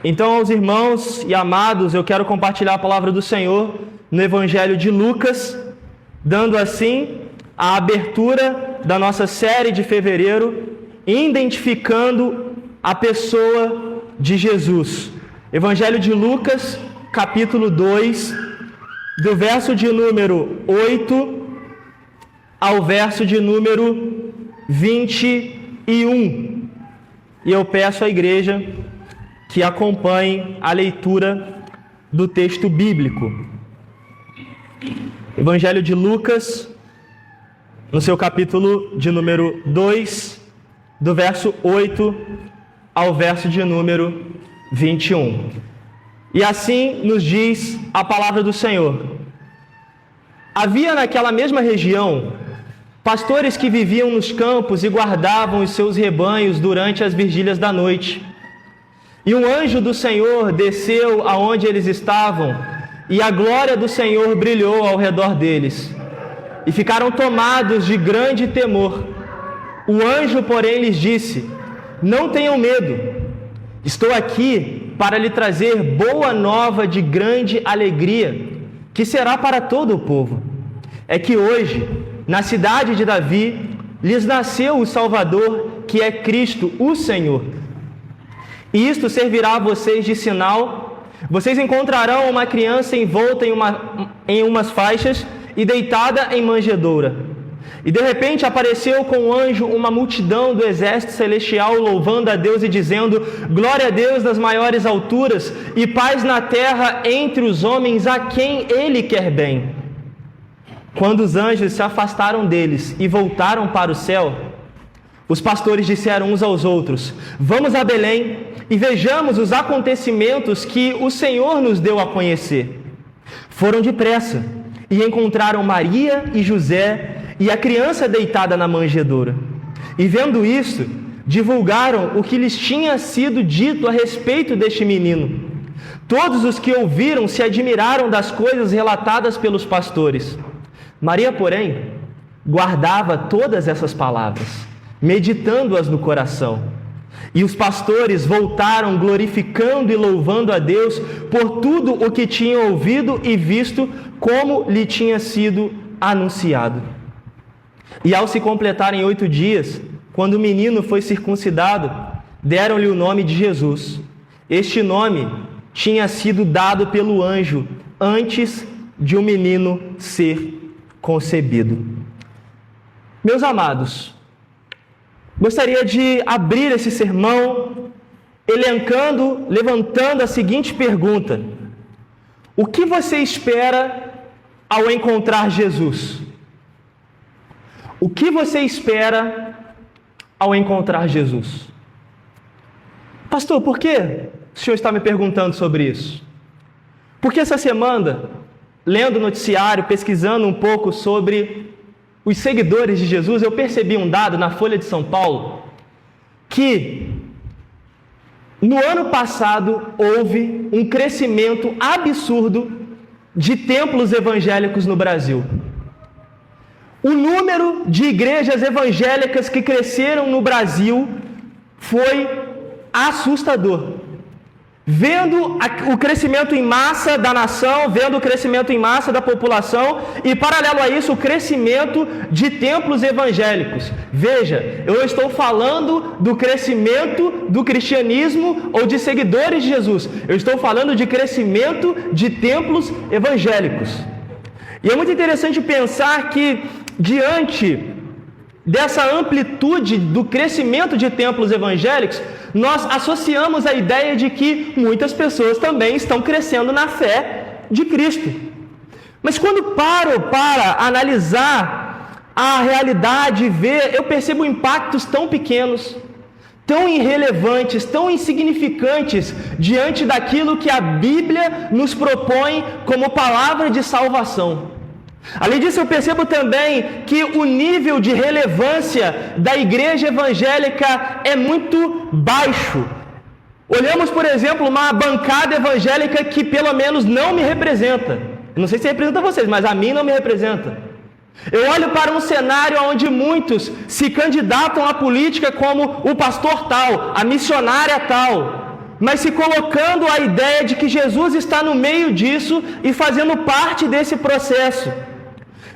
Então, aos irmãos e amados, eu quero compartilhar a palavra do Senhor no Evangelho de Lucas, dando assim a abertura da nossa série de fevereiro, identificando a pessoa de Jesus. Evangelho de Lucas, capítulo 2, do verso de número 8 ao verso de número 21. E eu peço à igreja que acompanhe a leitura do texto bíblico. Evangelho de Lucas, no seu capítulo de número 2, do verso 8 ao verso de número 21. E assim nos diz a palavra do Senhor. Havia naquela mesma região pastores que viviam nos campos e guardavam os seus rebanhos durante as vigílias da noite. E um anjo do Senhor desceu aonde eles estavam, e a glória do Senhor brilhou ao redor deles. E ficaram tomados de grande temor. O anjo, porém, lhes disse: não tenham medo, estou aqui para lhe trazer boa nova de grande alegria, que será para todo o povo. É que hoje, na cidade de Davi, lhes nasceu o Salvador, que é Cristo, o Senhor. E isto servirá a vocês de sinal: vocês encontrarão uma criança envolta em umas faixas e deitada em manjedoura. E de repente apareceu com o anjo uma multidão do exército celestial, louvando a Deus e dizendo: glória a Deus nas maiores alturas e paz na terra entre os homens a quem Ele quer bem. Quando os anjos se afastaram deles e voltaram para o céu, os pastores disseram uns aos outros: vamos a Belém e vejamos os acontecimentos que o Senhor nos deu a conhecer. Foram depressa e encontraram Maria e José e a criança deitada na manjedoura. E vendo isso, divulgaram o que lhes tinha sido dito a respeito deste menino. Todos os que ouviram se admiraram das coisas relatadas pelos pastores. Maria, porém, guardava todas essas palavras, meditando-as no coração. E os pastores voltaram glorificando e louvando a Deus por tudo o que tinham ouvido e visto, como lhe tinha sido anunciado. E ao se completarem 8 dias, quando o menino foi circuncidado, deram-lhe o nome de Jesus. Este nome tinha sido dado pelo anjo antes de o menino ser concebido. Meus amados, gostaria de abrir esse sermão levantando a seguinte pergunta: o que você espera ao encontrar Jesus? O que você espera ao encontrar Jesus? Pastor, por que o senhor está me perguntando sobre isso? Porque essa semana, lendo o noticiário, pesquisando um pouco sobre os seguidores de Jesus, eu percebi um dado na Folha de São Paulo, que no ano passado houve um crescimento absurdo de templos evangélicos no Brasil. O número de igrejas evangélicas que cresceram no Brasil foi assustador. Vendo o crescimento em massa da nação, vendo o crescimento em massa da população e, paralelo a isso, o crescimento de templos evangélicos. Veja, eu estou falando do crescimento do cristianismo ou de seguidores de Jesus. Eu estou falando de crescimento de templos evangélicos. E é muito interessante pensar que, diante dessa amplitude do crescimento de templos evangélicos, nós associamos a ideia de que muitas pessoas também estão crescendo na fé de Cristo. Mas quando paro para analisar a realidade e ver, eu percebo impactos tão pequenos, tão irrelevantes, tão insignificantes diante daquilo que a Bíblia nos propõe como palavra de salvação. Além disso, eu percebo também que o nível de relevância da igreja evangélica é muito baixo. Olhamos, por exemplo, uma bancada evangélica que pelo menos não me representa. Eu não sei se representa vocês, mas a mim não me representa. Eu olho para um cenário onde muitos se candidatam à política como o pastor tal, a missionária tal, mas se colocando a ideia de que Jesus está no meio disso e fazendo parte desse processo.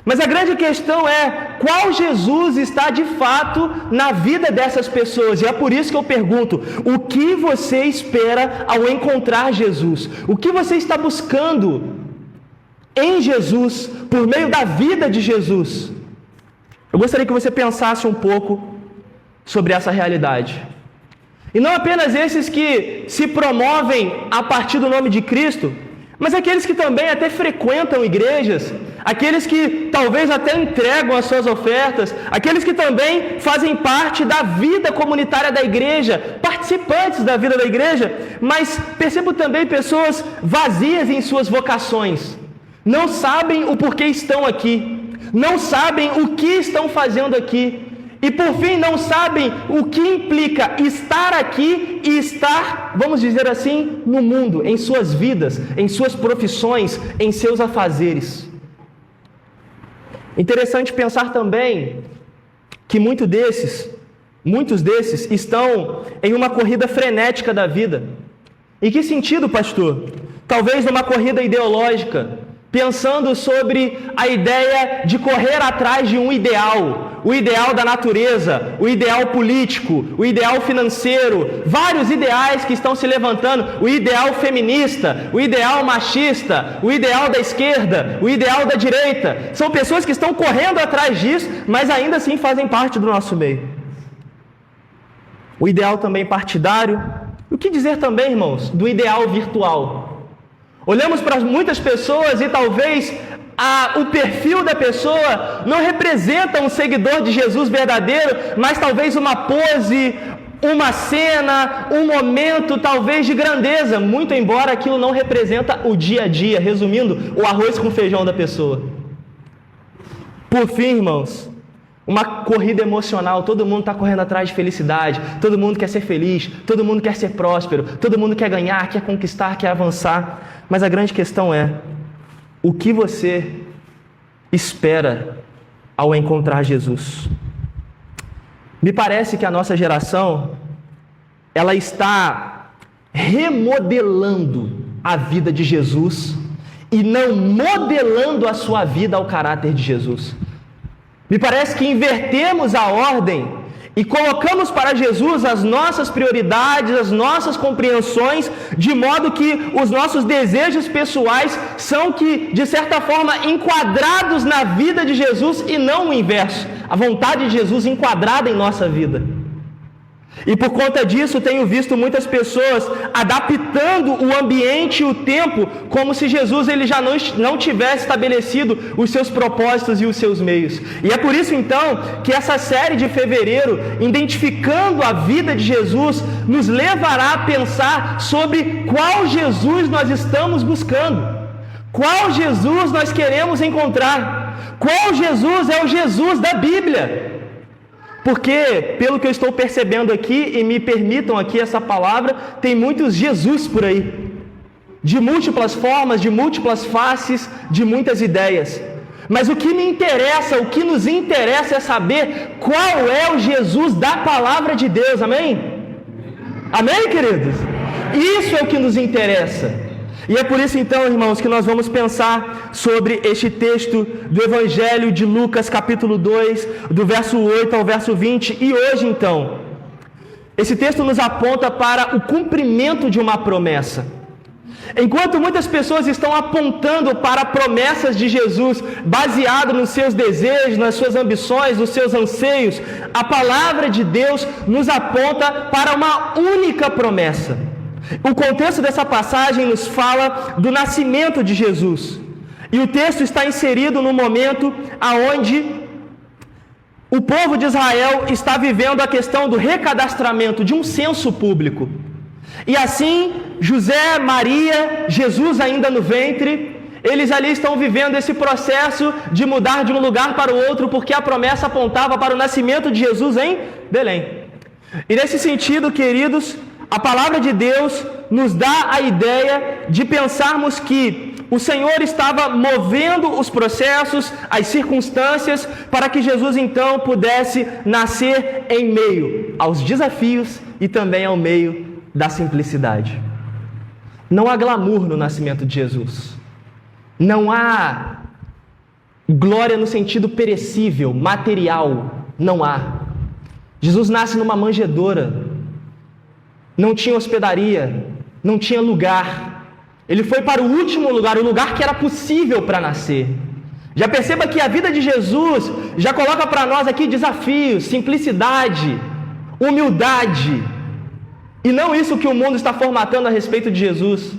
Mas a grande questão é, qual Jesus está de fato na vida dessas pessoas? E é por isso que eu pergunto, o que você espera ao encontrar Jesus? O que você está buscando em Jesus, por meio da vida de Jesus? Eu gostaria que você pensasse um pouco sobre essa realidade. E não apenas esses que se promovem a partir do nome de Cristo, mas aqueles que também até frequentam igrejas, aqueles que talvez até entregam as suas ofertas, aqueles que também fazem parte da vida comunitária da igreja, participantes da vida da igreja, mas percebo também pessoas vazias em suas vocações, não sabem o porquê estão aqui, não sabem o que estão fazendo aqui, e por fim não sabem o que implica estar aqui e estar, vamos dizer assim, no mundo, em suas vidas, em suas profissões, em seus afazeres. Interessante pensar também que muitos desses estão em uma corrida frenética da vida. Em que sentido, pastor? Talvez numa corrida ideológica, pensando sobre a ideia de correr atrás de um ideal, o ideal da natureza, o ideal político, o ideal financeiro, vários ideais que estão se levantando, o ideal feminista, o ideal machista, o ideal da esquerda, o ideal da direita. São pessoas que estão correndo atrás disso, mas ainda assim fazem parte do nosso meio. O ideal também partidário. O que dizer também, irmãos, do ideal virtual? Olhamos para muitas pessoas e talvez o perfil da pessoa não representa um seguidor de Jesus verdadeiro, mas talvez uma pose, uma cena, um momento talvez de grandeza, muito embora aquilo não representa o dia a dia, resumindo, o arroz com feijão da pessoa. Por fim, irmãos, uma corrida emocional, todo mundo está correndo atrás de felicidade, todo mundo quer ser feliz, todo mundo quer ser próspero, todo mundo quer ganhar, quer conquistar, quer avançar, mas a grande questão é, o que você espera ao encontrar Jesus? Me parece que a nossa geração, ela está remodelando a vida de Jesus e não modelando a sua vida ao caráter de Jesus. Me parece que invertemos a ordem e colocamos para Jesus as nossas prioridades, as nossas compreensões, de modo que os nossos desejos pessoais são que, de certa forma, enquadrados na vida de Jesus e não o inverso, a vontade de Jesus enquadrada em nossa vida. E por conta disso tenho visto muitas pessoas adaptando o ambiente e o tempo como se Jesus ele já não tivesse estabelecido os seus propósitos e os seus meios. E é por isso então que essa série de fevereiro, identificando a vida de Jesus, nos levará a pensar sobre qual Jesus nós estamos buscando, qual Jesus nós queremos encontrar, qual Jesus é o Jesus da Bíblia. Porque, pelo que eu estou percebendo aqui, e me permitam aqui essa palavra, tem muitos Jesus por aí, de múltiplas formas, de múltiplas faces, de muitas ideias. Mas o que me interessa, o que nos interessa é saber qual é o Jesus da palavra de Deus, amém? Amém, queridos? Isso é o que nos interessa. E é por isso então, irmãos, que nós vamos pensar sobre este texto do Evangelho de Lucas, capítulo 2, do verso 8 ao verso 20. E hoje, então, esse texto nos aponta para o cumprimento de uma promessa. Enquanto muitas pessoas estão apontando para promessas de Jesus, baseado nos seus desejos, nas suas ambições, nos seus anseios, a palavra de Deus nos aponta para uma única promessa. O contexto dessa passagem nos fala do nascimento de Jesus. E o texto está inserido no momento aonde o povo de Israel está vivendo a questão do recadastramento de um censo público. E assim, José, Maria, Jesus ainda no ventre, eles ali estão vivendo esse processo de mudar de um lugar para o outro, porque a promessa apontava para o nascimento de Jesus em Belém. E nesse sentido, queridos, a palavra de Deus nos dá a ideia de pensarmos que o Senhor estava movendo os processos, as circunstâncias, para que Jesus então pudesse nascer em meio aos desafios e também ao meio da simplicidade. Não há glamour no nascimento de Jesus. Não há glória no sentido perecível, material. Não há. Jesus nasce numa manjedoura. Não tinha hospedaria. Não tinha lugar. Ele foi para o último lugar, o lugar que era possível para nascer. Já perceba que a vida de Jesus já coloca para nós aqui desafios, simplicidade, humildade. E não isso que o mundo está formatando a respeito de Jesus.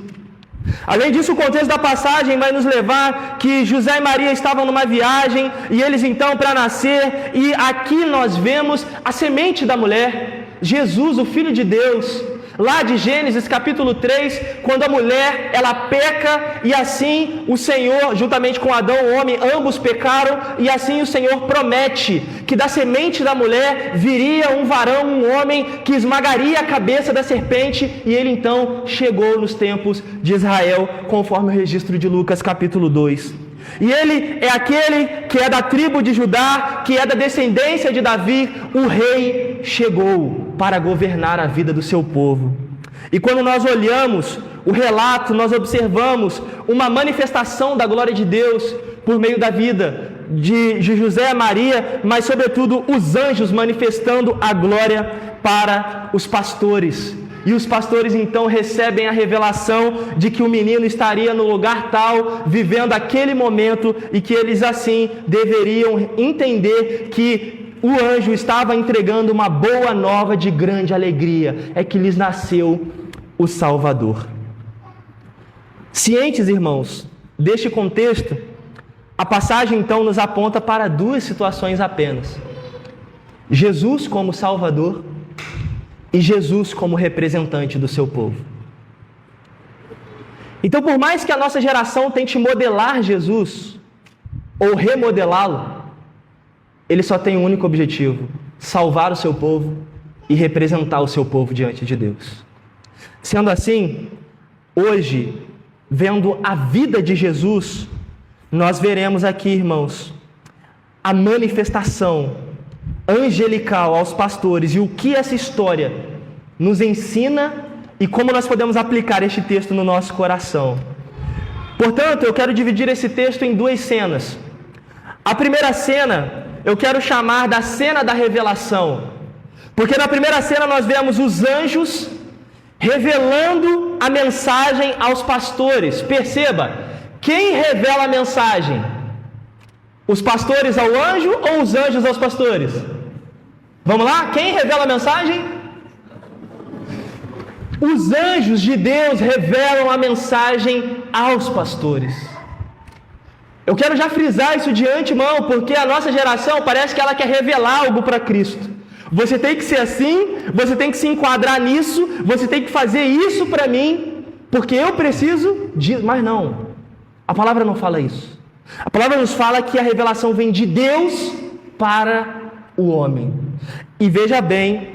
Além disso, o contexto da passagem vai nos levar que José e Maria estavam numa viagem e eles então para nascer, e aqui nós vemos a semente da mulher, Jesus, o Filho de Deus. Lá de Gênesis capítulo 3, quando a mulher, ela peca, e assim o Senhor, juntamente com Adão, o homem, ambos pecaram, e assim o Senhor promete que da semente da mulher viria um varão, um homem, que esmagaria a cabeça da serpente, e ele então chegou nos tempos de Israel, conforme o registro de Lucas capítulo 2. E ele é aquele que é da tribo de Judá, que é da descendência de Davi. O rei chegou para governar a vida do seu povo. E quando nós olhamos o relato, nós observamos uma manifestação da glória de Deus por meio da vida de José e Maria, mas sobretudo os anjos manifestando a glória para os pastores. E os pastores então recebem a revelação de que o menino estaria no lugar tal, vivendo aquele momento, e que eles assim deveriam entender que o anjo estava entregando uma boa nova de grande alegria, é que lhes nasceu o Salvador. Cientes, irmãos, deste contexto, a passagem então nos aponta para duas situações apenas: Jesus como Salvador e Jesus como representante do seu povo. Então, por mais que a nossa geração tente modelar Jesus ou remodelá-lo, ele só tem um único objetivo: salvar o seu povo e representar o seu povo diante de Deus. Sendo assim, hoje, vendo a vida de Jesus, nós veremos aqui, irmãos, a manifestação angelical aos pastores e o que essa história nos ensina e como nós podemos aplicar este texto no nosso coração. Portanto, eu quero dividir esse texto em duas cenas. A primeira cena eu quero chamar da cena da revelação, porque na primeira cena nós vemos os anjos revelando a mensagem aos pastores. Perceba, quem revela a mensagem? Os pastores ao anjo ou os anjos aos pastores? Vamos lá? Quem revela a mensagem? Os anjos de Deus revelam a mensagem aos pastores. Eu quero já frisar isso de antemão, porque a nossa geração parece que ela quer revelar algo para Cristo. Você tem que ser assim, você tem que se enquadrar nisso, você tem que fazer isso para mim, porque eu preciso disso. Mas não, a palavra não fala isso. A palavra nos fala que a revelação vem de Deus para o homem. E veja bem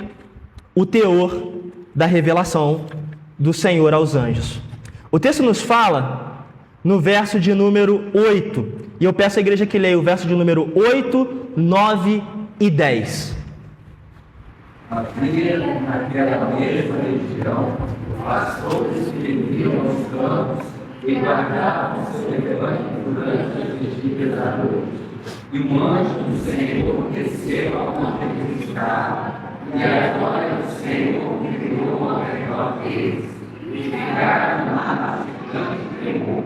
o teor da revelação do Senhor aos anjos. O texto nos fala no verso de número 8, e eu peço à igreja que leia o verso de número 8, 9 e 10. Havia naquela mesma região pastores que viviam nos campos e guardavam seu rebanho durante os dias da noite. E um anjo do Senhor desceu aonde eles estavam, e a glória do Senhor brilhou ao redor deles, e ficaram lá gigante tremor.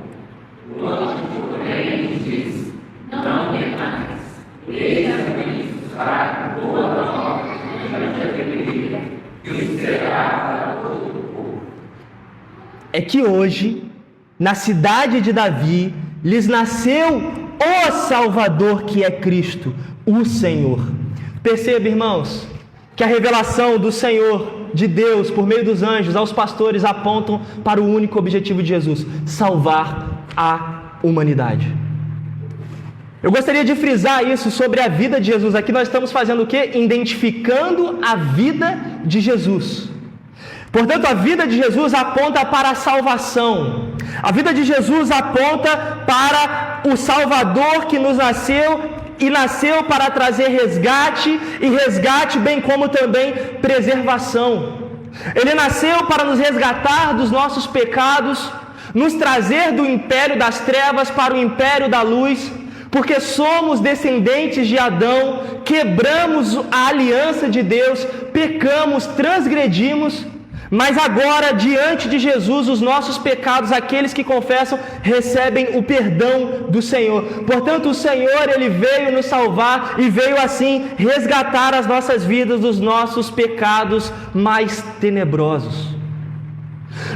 O anjo, porém, lhes disse: não temais, eis aqui vos trago boa nova de grande alegria, que os será para todo o povo. É que hoje, na cidade de Davi, lhes nasceu o Salvador, que é Cristo, o Senhor. Perceba, irmãos, que a revelação do Senhor, de Deus, por meio dos anjos, aos pastores, apontam para o único objetivo de Jesus: salvar a humanidade. Eu gostaria de frisar isso sobre a vida de Jesus. Aqui nós estamos fazendo o quê? Identificando a vida de Jesus. Portanto, a vida de Jesus aponta para a salvação. A vida de Jesus aponta para o Salvador que nos nasceu e nasceu para trazer resgate, e resgate bem como também preservação. Ele nasceu para nos resgatar dos nossos pecados, nos trazer do império das trevas para o império da luz, porque somos descendentes de Adão, quebramos a aliança de Deus, pecamos, transgredimos, mas agora, diante de Jesus, os nossos pecados, aqueles que confessam, recebem o perdão do Senhor. Portanto, o Senhor, Ele veio nos salvar e veio assim resgatar as nossas vidas dos nossos pecados mais tenebrosos.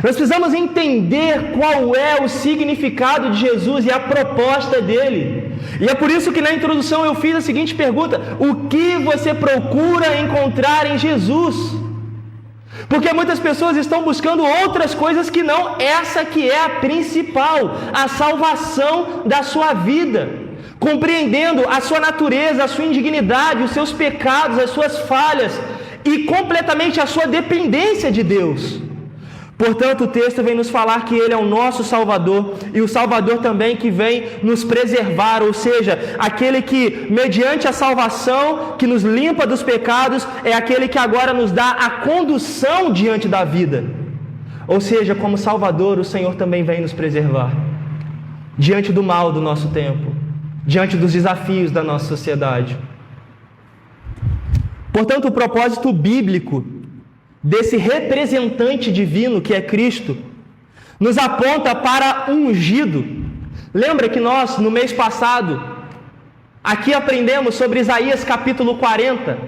Nós precisamos entender qual é o significado de Jesus e a proposta dele. E é por isso que na introdução eu fiz a seguinte pergunta: o que você procura encontrar em Jesus? Porque muitas pessoas estão buscando outras coisas que não essa que é a principal, a salvação da sua vida, compreendendo a sua natureza, a sua indignidade, os seus pecados, as suas falhas e completamente a sua dependência de Deus. Portanto, o texto vem nos falar que Ele é o nosso Salvador, e o Salvador também que vem nos preservar, ou seja, aquele que, mediante a salvação, que nos limpa dos pecados, é aquele que agora nos dá a condução diante da vida. Ou seja, como Salvador, o Senhor também vem nos preservar, diante do mal do nosso tempo, diante dos desafios da nossa sociedade. Portanto, o propósito bíblico desse representante divino que é Cristo, nos aponta para um ungido. Lembra que nós, no mês passado, aqui aprendemos sobre Isaías capítulo 40,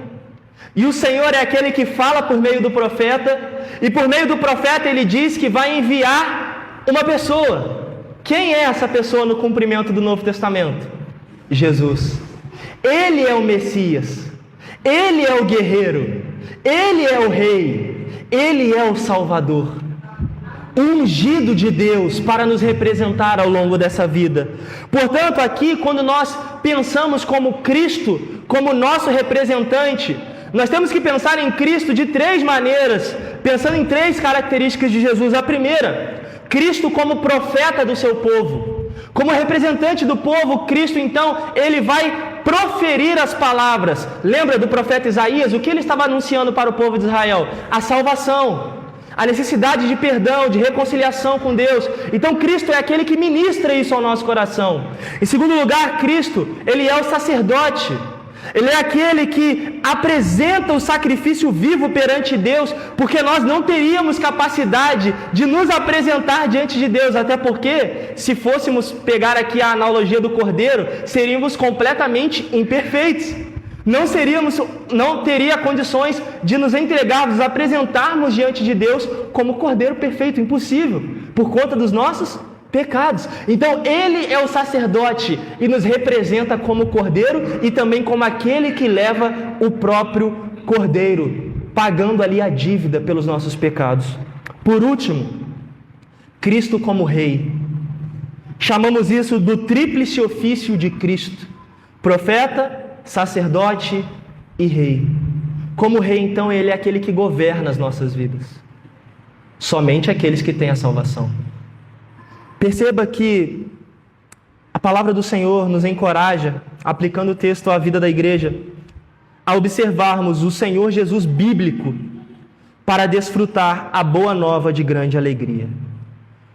e o Senhor é aquele que fala por meio do profeta, e por meio do profeta ele diz que vai enviar uma pessoa. Quem é essa pessoa no cumprimento do Novo Testamento? Jesus. Ele é o Messias, Ele é o guerreiro, Ele é o Rei, Ele é o Salvador, ungido de Deus para nos representar ao longo dessa vida. Portanto, aqui, quando nós pensamos como Cristo, como nosso representante, nós temos que pensar em Cristo de três maneiras, pensando em três características de Jesus. A primeira, Cristo como profeta do seu povo. Como representante do povo, Cristo, então, Ele vai proferir as palavras. Lembra do profeta Isaías? O que ele estava anunciando para o povo de Israel? A salvação, a necessidade de perdão, de reconciliação com Deus. Então, Cristo é aquele que ministra isso ao nosso coração. Em segundo lugar, Cristo, Ele é o sacerdote. Ele é aquele que apresenta o sacrifício vivo perante Deus, porque nós não teríamos capacidade de nos apresentar diante de Deus, até porque, se fôssemos pegar aqui a analogia do cordeiro, seríamos completamente imperfeitos. Não teria condições de nos entregarmos, nos apresentarmos diante de Deus como cordeiro perfeito, impossível, por conta dos nossos pecados. Então Ele é o sacerdote e nos representa como cordeiro e também como aquele que leva o próprio cordeiro, pagando ali a dívida pelos nossos pecados. Por último, Cristo como Rei. Chamamos isso do tríplice ofício de Cristo: profeta, sacerdote e Rei. Como Rei, então, Ele é aquele que governa as nossas vidas. Somente aqueles que têm a salvação. Perceba que a palavra do Senhor nos encoraja, aplicando o texto à vida da igreja, a observarmos o Senhor Jesus bíblico para desfrutar a boa nova de grande alegria.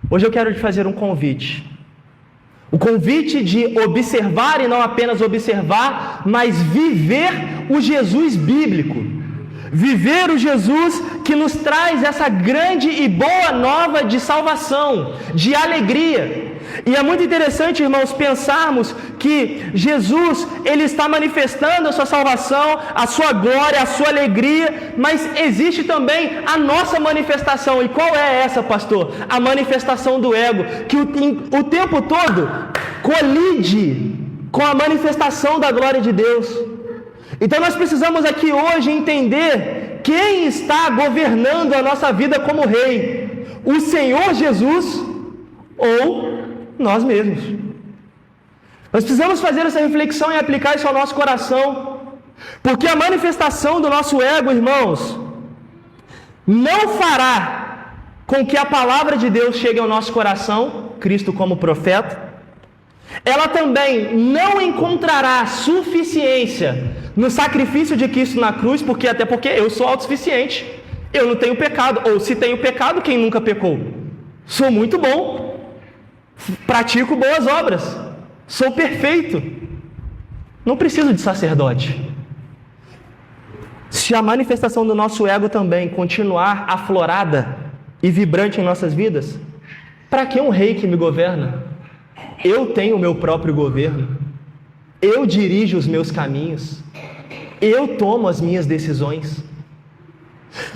Hoje eu quero te fazer um convite. O convite de observar e não apenas observar, mas viver o Jesus bíblico. Viver o Jesus que nos traz essa grande e boa nova de salvação, de alegria. E é muito interessante, irmãos, pensarmos que Jesus, Ele está manifestando a sua salvação, a sua glória, a sua alegria, mas existe também a nossa manifestação. E qual é essa, pastor? A manifestação do ego, que o tempo todo colide com a manifestação da glória de Deus. Então nós precisamos aqui hoje entender quem está governando a nossa vida como Rei: o Senhor Jesus ou nós mesmos. Nós precisamos fazer essa reflexão e aplicar isso ao nosso coração, porque a manifestação do nosso ego, irmãos, não fará com que a palavra de Deus chegue ao nosso coração, Cristo como profeta. Ela também não encontrará suficiência no sacrifício de Cristo na cruz, porque eu sou autossuficiente. eu não tenho pecado. Ou se tenho pecado, quem nunca pecou? Sou muito bom, pratico boas obras, sou perfeito, não preciso de sacerdote. Se a manifestação do nosso ego também continuar aflorada e vibrante em nossas vidas, para que um rei que me governa? Eu tenho o meu próprio governo, eu dirijo os meus caminhos, eu tomo as minhas decisões.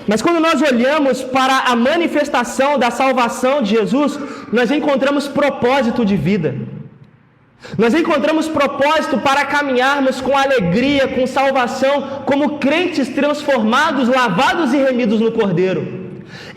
Mas quando nós olhamos para a manifestação da salvação de Jesus, nós encontramos propósito de vida. Nós encontramos propósito para caminharmos com alegria, com salvação, como crentes transformados, lavados e remidos no Cordeiro.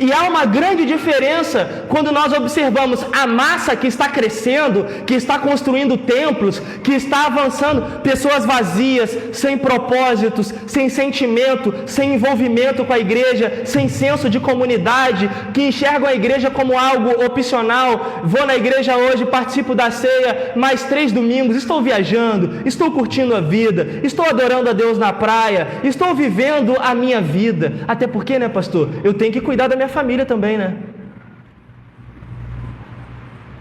E há uma grande diferença quando nós observamos a massa que está crescendo, que está construindo templos, que está avançando, pessoas vazias, sem propósitos, sem sentimento, sem envolvimento com a igreja, sem senso de comunidade, que enxergam a igreja como algo opcional. Vou na igreja hoje, participo da ceia, mais 3 domingos, estou viajando, estou curtindo a vida, estou adorando a Deus na praia, estou vivendo a minha vida. Até porque, né, pastor, eu tenho que cuidar da minha família também, né?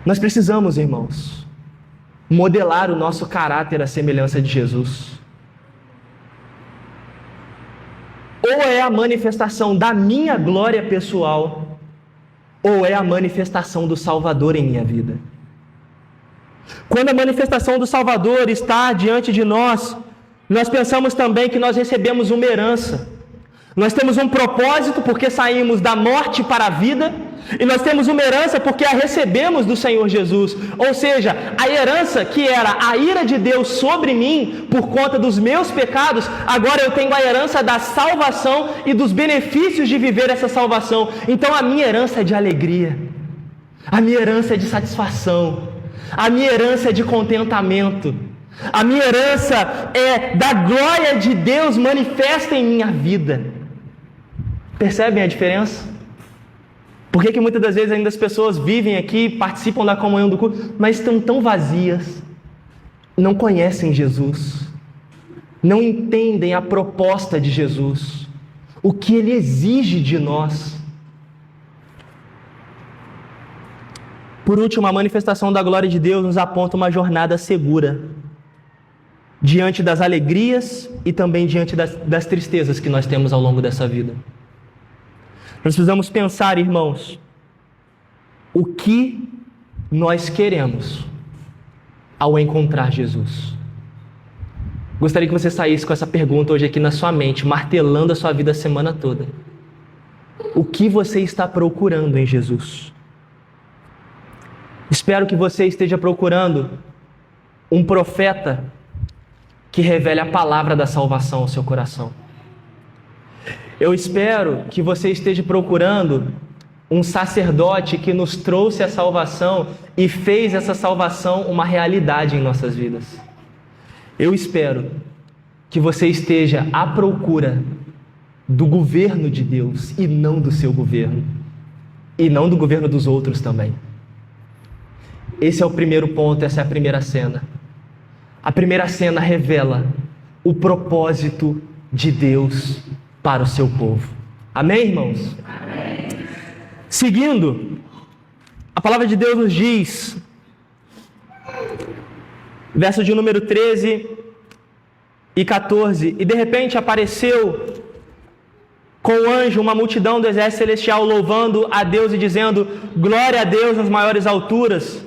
Nós precisamos, irmãos, modelar o nosso caráter à semelhança de Jesus. Ou é a manifestação da minha glória pessoal, ou é a manifestação do Salvador em minha vida. Quando a manifestação do Salvador está diante de nós, nós pensamos também que nós recebemos uma herança. Nós temos um propósito porque saímos da morte para a vida, e nós temos uma herança porque a recebemos do Senhor Jesus. Ou seja, a herança que era a ira de Deus sobre mim por conta dos meus pecados, agora eu tenho a herança da salvação e dos benefícios de viver essa salvação. Então a minha herança é de alegria, a minha herança é de satisfação, a minha herança é de contentamento, a minha herança é da glória de Deus manifesta em minha vida. Percebem a diferença? Por que muitas das vezes ainda as pessoas vivem aqui, participam da comunhão do culto, mas estão tão vazias, não conhecem Jesus, não entendem a proposta de Jesus, o que Ele exige de nós. Por último, a manifestação da glória de Deus nos aponta uma jornada segura, diante das alegrias e também diante das tristezas que nós temos ao longo dessa vida. Nós precisamos pensar, irmãos, o que nós queremos ao encontrar Jesus. Gostaria que você saísse com essa pergunta hoje aqui na sua mente, martelando a sua vida a semana toda. O que você está procurando em Jesus? Espero que você esteja procurando um profeta que revele a palavra da salvação ao seu coração. Eu espero que você esteja procurando um sacerdote que nos trouxe a salvação e fez essa salvação uma realidade em nossas vidas. Eu espero que você esteja à procura do governo de Deus e não do seu governo, e não do governo dos outros também. Esse é o primeiro ponto, essa é a primeira cena. A primeira cena revela o propósito de Deus para o seu povo. Amém, irmãos? Amém. Seguindo, a palavra de Deus nos diz, verso de número 13 e 14, e de repente apareceu com o anjo uma multidão do exército celestial louvando a Deus e dizendo: glória a Deus nas maiores alturas,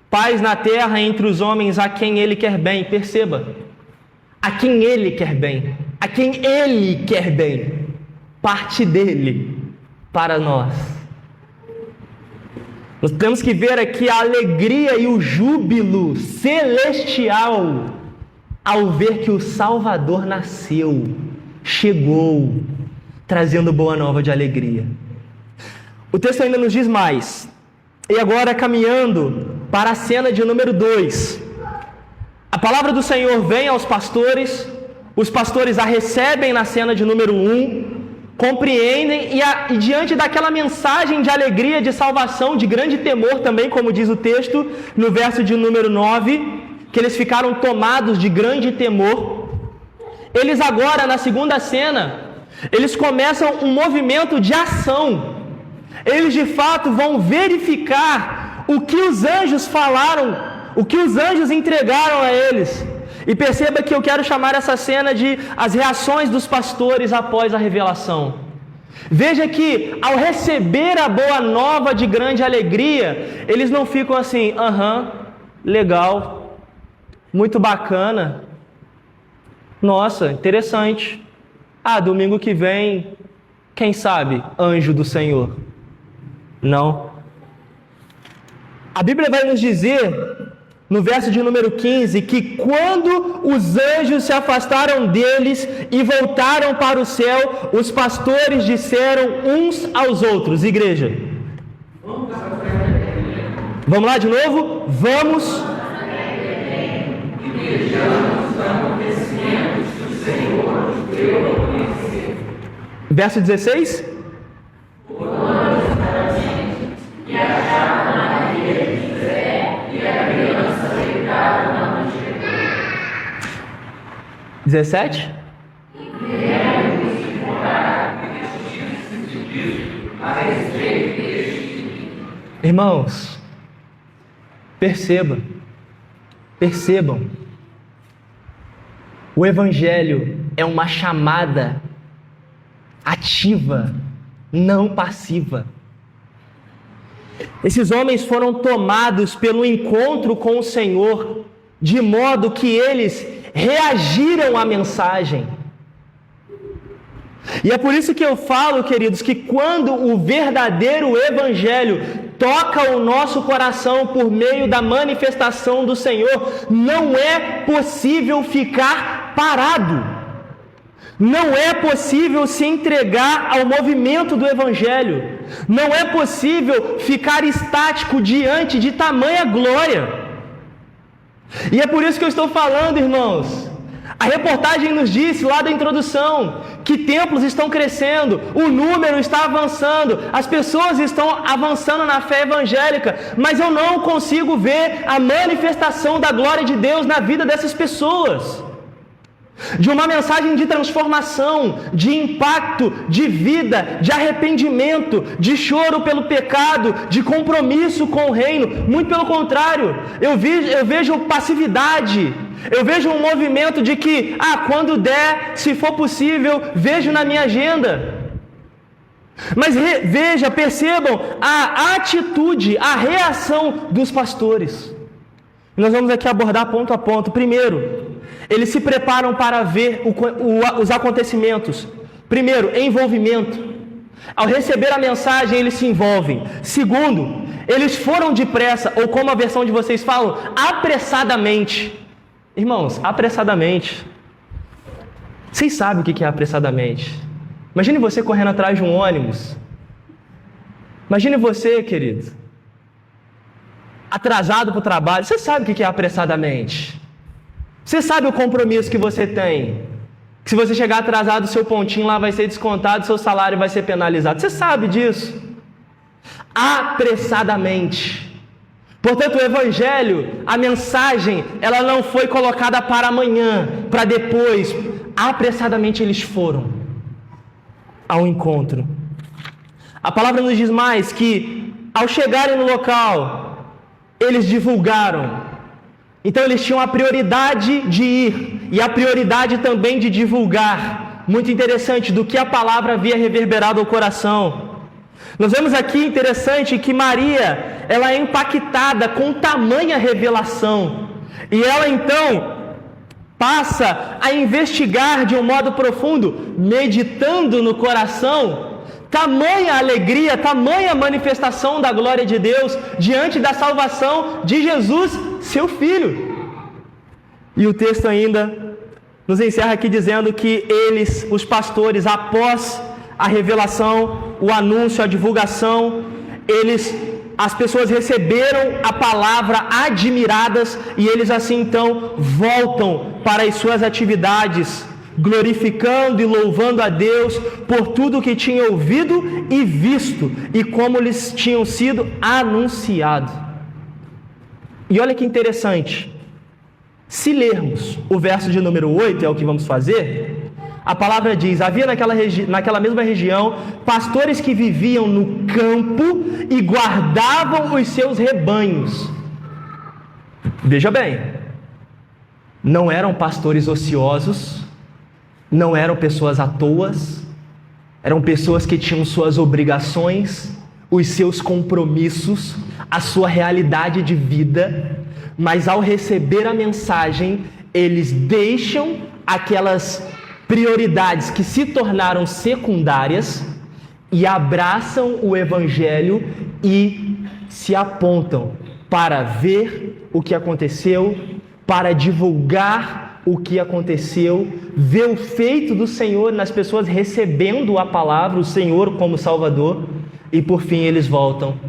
paz na terra entre os homens a quem Ele quer bem. Perceba, a quem Ele quer bem, a quem Ele quer bem, parte dele para nós. Nós temos que ver aqui a alegria e o júbilo celestial ao ver que o Salvador nasceu, chegou, trazendo boa nova de alegria. O texto ainda nos diz mais. E agora, caminhando para a cena de número 2, a palavra do Senhor vem aos pastores, os pastores a recebem na cena de número 1, compreendem e diante daquela mensagem de alegria, de salvação, de grande temor também, como diz o texto no verso de número 9, que eles ficaram tomados de grande temor. Eles agora, na segunda cena, Eles começam um movimento de ação. Eles de fato vão verificar o que os anjos falaram, o que os anjos entregaram a eles. E perceba que eu quero chamar essa cena de as reações dos pastores após a revelação. Veja que ao receber a boa nova de grande alegria, eles não ficam assim, legal, muito bacana, nossa, interessante. Domingo que vem, quem sabe, anjo do Senhor. Não. A Bíblia vai nos dizer, no verso de número 15, que quando os anjos se afastaram deles e voltaram para o céu, os pastores disseram uns aos outros, igreja. Vamos lá de novo? Vamos. Verso 16. E acharam Maria de José e a criança deitada na manjedoura. 17. Irmãos, percebam, o Evangelho é uma chamada ativa, não passiva. Esses homens foram tomados pelo encontro com o Senhor, de modo que eles reagiram à mensagem. E é por isso que eu falo, queridos, que quando o verdadeiro Evangelho toca o nosso coração por meio da manifestação do Senhor, não é possível ficar parado. Não é possível se entregar ao movimento do Evangelho. Não é possível ficar estático diante de tamanha glória. E é por isso que eu estou falando, irmãos. A reportagem nos disse lá da introdução que templos estão crescendo, o número está avançando, as pessoas estão avançando na fé evangélica, mas eu não consigo ver a manifestação da glória de Deus na vida dessas pessoas. De uma mensagem de transformação, de impacto, de vida, de arrependimento, de choro pelo pecado, de compromisso com o reino. Muito pelo contrário, eu vejo passividade, eu vejo um movimento de que, quando der, se for possível, vejo na minha agenda. Mas percebam a atitude, a reação dos pastores. Nós vamos aqui abordar ponto a ponto. Primeiro, eles se preparam para ver os acontecimentos. Primeiro, envolvimento. Ao receber a mensagem, eles se envolvem. Segundo, eles foram depressa, ou como a versão de vocês falam, apressadamente. Irmãos, apressadamente. Vocês sabem o que é apressadamente. Imagine você correndo atrás de um ônibus. Imagine você, querido, atrasado para o trabalho. Você sabe o que é apressadamente. Você sabe o compromisso que você tem. Que se você chegar atrasado, o seu pontinho lá vai ser descontado, seu salário vai ser penalizado. Você sabe disso. Apressadamente. Portanto, o Evangelho, a mensagem, ela não foi colocada para amanhã, para depois. Apressadamente eles foram ao encontro. A palavra nos diz mais que, ao chegarem no local, eles divulgaram. Então eles tinham a prioridade de ir e a prioridade também de divulgar. Muito interessante do que a palavra havia reverberado ao coração. Nós vemos aqui interessante que Maria, ela é impactada com tamanha revelação. E ela então passa a investigar de um modo profundo, meditando no coração, tamanha alegria, tamanha manifestação da glória de Deus diante da salvação de Jesus, seu Filho. E o texto ainda nos encerra aqui dizendo que eles, os pastores, após a revelação, o anúncio, a divulgação, as pessoas receberam a palavra admiradas e eles assim então voltam para as suas atividades, glorificando e louvando a Deus por tudo que tinham ouvido e visto e como lhes tinham sido anunciado. E olha que interessante, se lermos o verso de número 8, é o que vamos fazer, A palavra diz: havia naquela mesma região pastores que viviam no campo e guardavam os seus rebanhos. Veja bem, não eram pastores ociosos, não eram pessoas à toa, eram pessoas que tinham suas obrigações, os seus compromissos, a sua realidade de vida, mas ao receber a mensagem, eles deixam aquelas prioridades que se tornaram secundárias e abraçam o Evangelho e se apontam para ver o que aconteceu, para divulgar o que aconteceu, ver o feito do Senhor nas pessoas recebendo a palavra, o Senhor como Salvador, e por fim eles voltam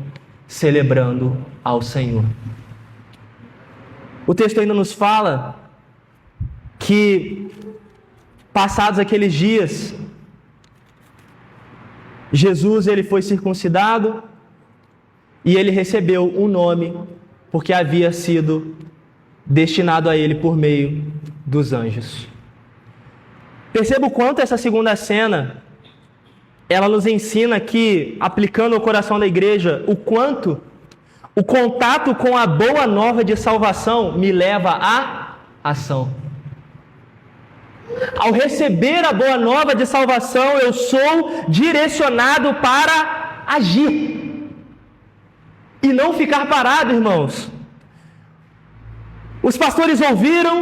celebrando ao Senhor. O texto ainda nos fala que, passados aqueles dias, Jesus ele foi circuncidado e ele recebeu um nome, porque havia sido destinado a ele por meio dos anjos. Perceba o quanto essa segunda cena, ela nos ensina que, aplicando ao coração da igreja, o quanto o contato com a boa nova de salvação me leva à ação. Ao receber a boa nova de salvação, eu sou direcionado para agir. E não ficar parado, irmãos. Os pastores ouviram,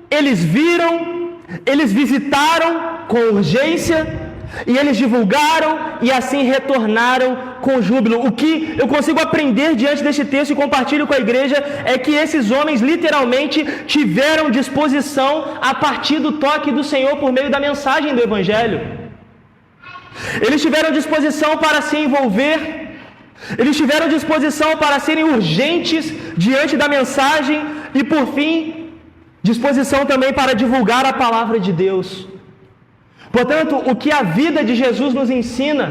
eles viram, eles visitaram com urgência, e eles divulgaram e assim retornaram com júbilo. O que eu consigo aprender diante deste texto e compartilho com a igreja é que esses homens literalmente tiveram disposição a partir do toque do Senhor por meio da mensagem do Evangelho. Eles tiveram disposição para se envolver, eles tiveram disposição para serem urgentes diante da mensagem e, por fim, disposição também para divulgar a palavra de Deus. Portanto, o que a vida de Jesus nos ensina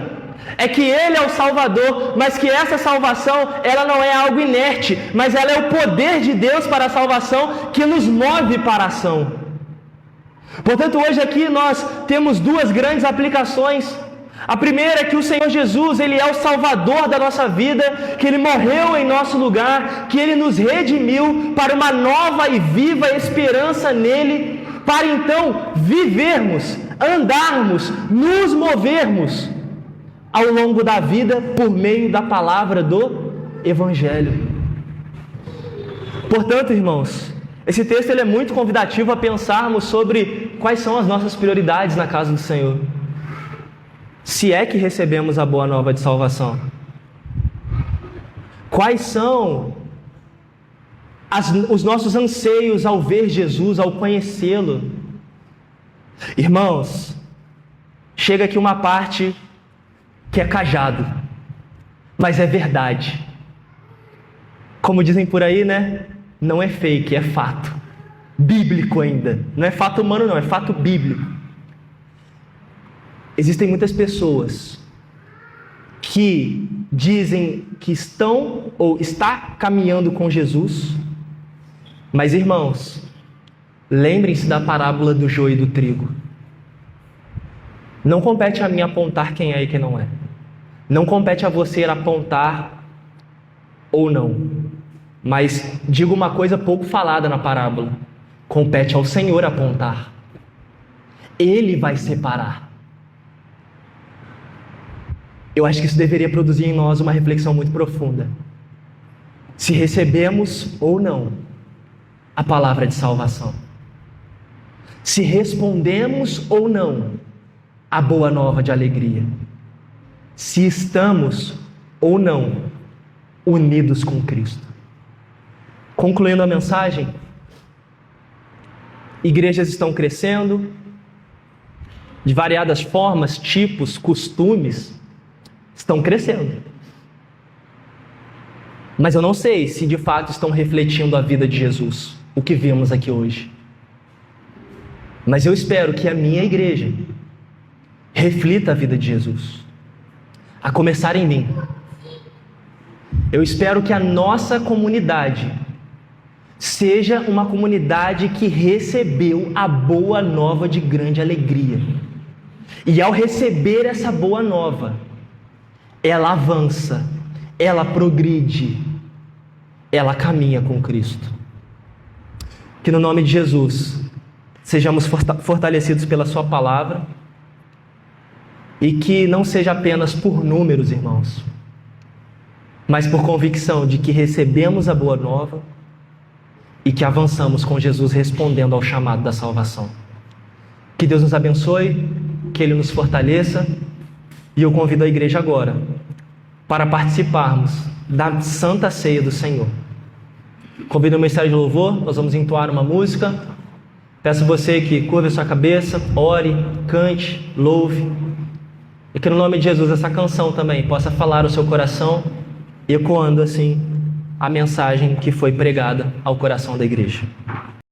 é que Ele é o Salvador, mas que essa salvação, ela não é algo inerte, mas ela é o poder de Deus para a salvação que nos move para a ação. Portanto, hoje aqui nós temos duas grandes aplicações. A primeira é que o Senhor Jesus, Ele é o Salvador da nossa vida, que Ele morreu em nosso lugar, que Ele nos redimiu para uma nova e viva esperança nele, para então vivermos, andarmos, nos movermos ao longo da vida por meio da palavra do Evangelho. Portanto, irmãos, esse texto ele é muito convidativo a pensarmos sobre quais são as nossas prioridades na casa do Senhor. Se é que recebemos a boa nova de salvação. Quais são os nossos anseios ao ver Jesus, ao conhecê-lo? Irmãos, chega aqui uma parte que é cajado, mas é verdade. Como dizem por aí, né? Não é fake, é fato. Bíblico ainda. Não é fato humano não, é fato bíblico. Existem muitas pessoas que dizem que estão ou está caminhando com Jesus, mas, irmãos, lembrem-se da parábola do joio e do trigo. Não compete a mim apontar quem é e quem não é. Não compete a você apontar ou não. Mas digo uma coisa pouco falada na parábola. Compete ao Senhor apontar. Ele vai separar. Eu acho que isso deveria produzir em nós uma reflexão muito profunda. Se recebemos ou não a palavra de salvação. Se respondemos ou não a boa nova de alegria. Se estamos ou não unidos com Cristo. Concluindo a mensagem, igrejas estão crescendo de variadas formas, tipos, costumes, estão crescendo. Mas eu não sei se de fato estão refletindo a vida de Jesus, o que vimos aqui hoje. Mas eu espero que a minha igreja reflita a vida de Jesus, a começar em mim. Eu espero que a nossa comunidade Seja uma comunidade que recebeu a boa nova de grande alegria. E ao receber essa boa nova, ela avança, ela progride, ela caminha com Cristo. Que no nome de Jesus sejamos fortalecidos pela sua palavra e que não seja apenas por números, irmãos, mas por convicção de que recebemos a boa nova e que avançamos com Jesus respondendo ao chamado da salvação. Que Deus nos abençoe, que Ele nos fortaleça, e eu convido a igreja agora para participarmos da Santa Ceia do Senhor. Convido o ministério de louvor, nós vamos entoar uma música. Peço a você que curve a sua cabeça, ore, cante, louve, e que no nome de Jesus essa canção também possa falar o seu coração, ecoando assim a mensagem que foi pregada ao coração da igreja.